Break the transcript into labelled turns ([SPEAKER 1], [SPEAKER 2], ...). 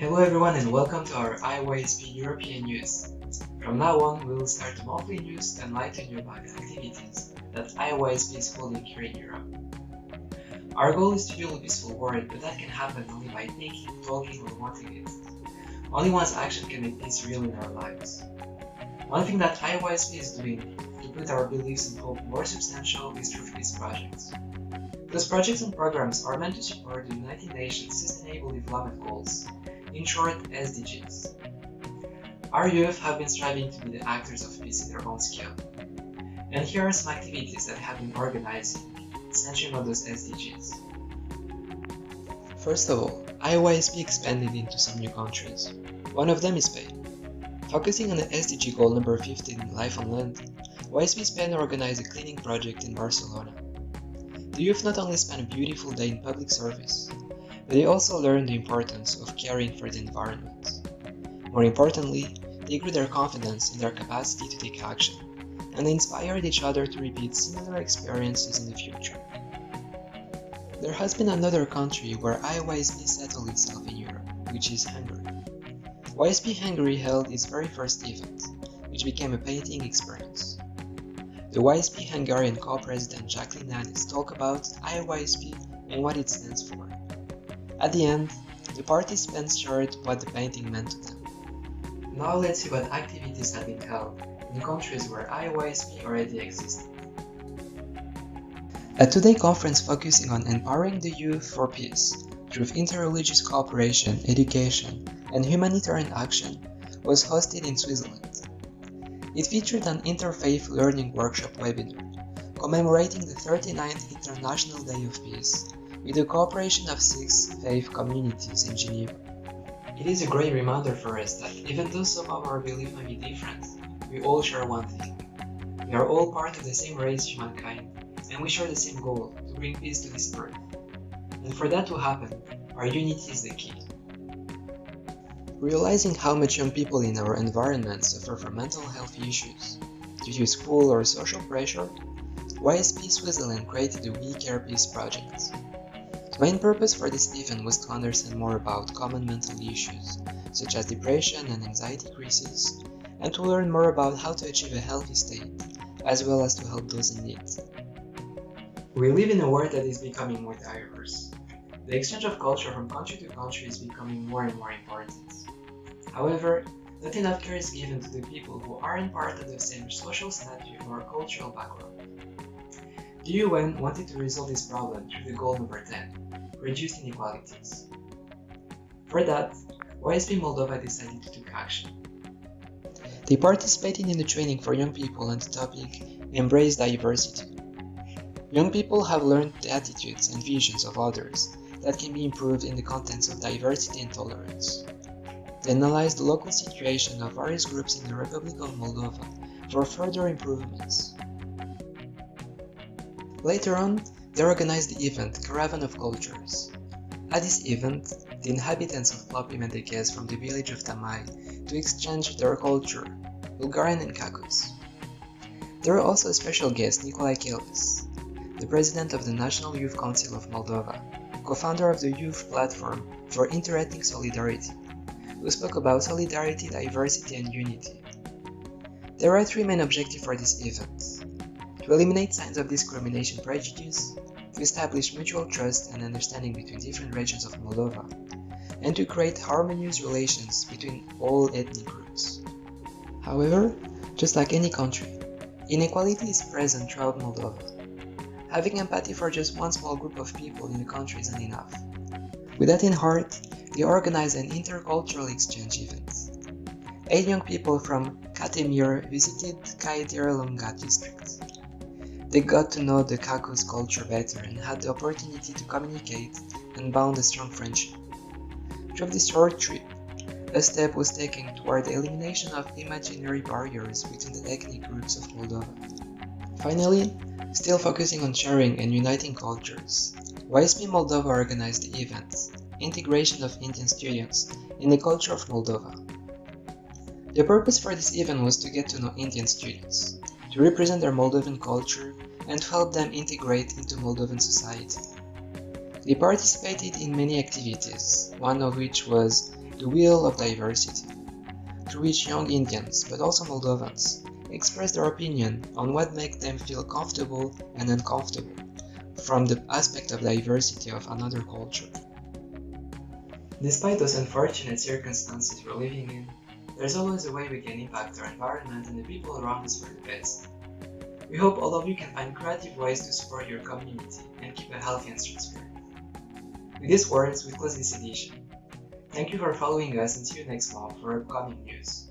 [SPEAKER 1] Hello everyone and welcome to our IAYSP European News. From now on, we will start monthly news to enlighten you about the activities that IAYSP is holding here in Europe. Our goal is to build a peaceful world, but that can happen only by thinking, talking, or wanting it. Only one's action can make peace real in our lives. One thing that IAYSP is doing to put our beliefs and hope more substantial is through peace projects. Those projects and programs are meant to support the United Nations Sustainable Development Goals, in short, SDGs. Our youth have been striving to be the actors of peace in their own scale. And here are some activities that have been organized centering on those SDGs. First of all, IAYSP expanded into some new countries. One of them is Spain. Focusing on the SDG goal number 15, Life on Land, YSP Spain organized a cleaning project in Barcelona. The youth not only spent a beautiful day in public service, but they also learned the importance of caring for the environment. More importantly, they grew their confidence in their capacity to take action, and they inspired each other to repeat similar experiences in the future. There has been another country where IAYSP settled itself in Europe, which is Hungary. YSP Hungary held its very first event, which became a painting experience. The YSP Hungarian co-president Jacqueline Nanis talked about IAYSP and what it stands for. At the end, the participants shared what the painting meant to them. Now let's see what activities have been held in countries where IAYSP already existed. A two-day conference focusing on empowering the youth for peace through interreligious cooperation, education, and humanitarian action was hosted in Switzerland. It featured an interfaith learning workshop webinar commemorating the 39th International Day of Peace with the cooperation of 6 faith communities in Geneva. It is a great reminder for us that even though some of our beliefs may be different, we all share one thing. We are all part of the same race, humankind, and we share the same goal, to bring peace to this earth. And for that to happen, our unity is the key. Realizing how much young people in our environment suffer from mental health issues due to school or social pressure, YSP Switzerland created the We Care Peace project. The main purpose for this event was to understand more about common mental issues, such as depression and anxiety crises, and to learn more about how to achieve a healthy state, as well as to help those in need. We live in a world that is becoming more diverse. The exchange of culture from country to country is becoming more and more important. However, not enough care is given to the people who aren't part of the same social status or cultural background. The UN wanted to resolve this problem through the goal number 10, reduce inequalities. For that, YSP Moldova decided to take action. They participated in the training for young people on the topic Embrace Diversity. Young people have learned the attitudes and visions of others that can be improved in the context of diversity and tolerance. They analyzed the local situation of various groups in the Republic of Moldova for further improvements. Later on, they organized the event Caravan of Cultures. At this event, the inhabitants of Plopi met the guests from the village of Tamai to exchange their culture, Bulgarian and Caucasus. There were also a special guest, Nicolae Cheles, the president of the National Youth Council of Moldova, co-founder of the Youth Platform for Interethnic Solidarity, who spoke about solidarity, diversity, and unity. There are 3 main objectives for this event: to eliminate signs of discrimination prejudice, to establish mutual trust and understanding between different regions of Moldova, and to create harmonious relations between all ethnic groups. However, just like any country, inequality is present throughout Moldova. Having empathy for just one small group of people in the country isn't enough. With that in heart, they organized an Intercultural Exchange event. 8 young people from Katemir visited Kaietere-Lunga district. They got to know the Caucasus culture better and had the opportunity to communicate and bond a strong friendship. Through this short trip, a step was taken toward the elimination of imaginary barriers between the ethnic groups of Moldova. Finally, still focusing on sharing and uniting cultures, YSP Moldova organized the event Integration of Indian Students in the Culture of Moldova. The purpose for this event was to get to know Indian students, to represent their Moldovan culture, and to help them integrate into Moldovan society. They participated in many activities, one of which was the wheel of diversity, through which young Indians, but also Moldovans, express their opinion on what makes them feel comfortable and uncomfortable from the aspect of diversity of another culture. Despite those unfortunate circumstances we're living in, there's always a way we can impact our environment and the people around us for the best. We hope all of you can find creative ways to support your community and keep a healthy and strong spirit. With these words, we close this edition. Thank you for following us and see you next month for upcoming news.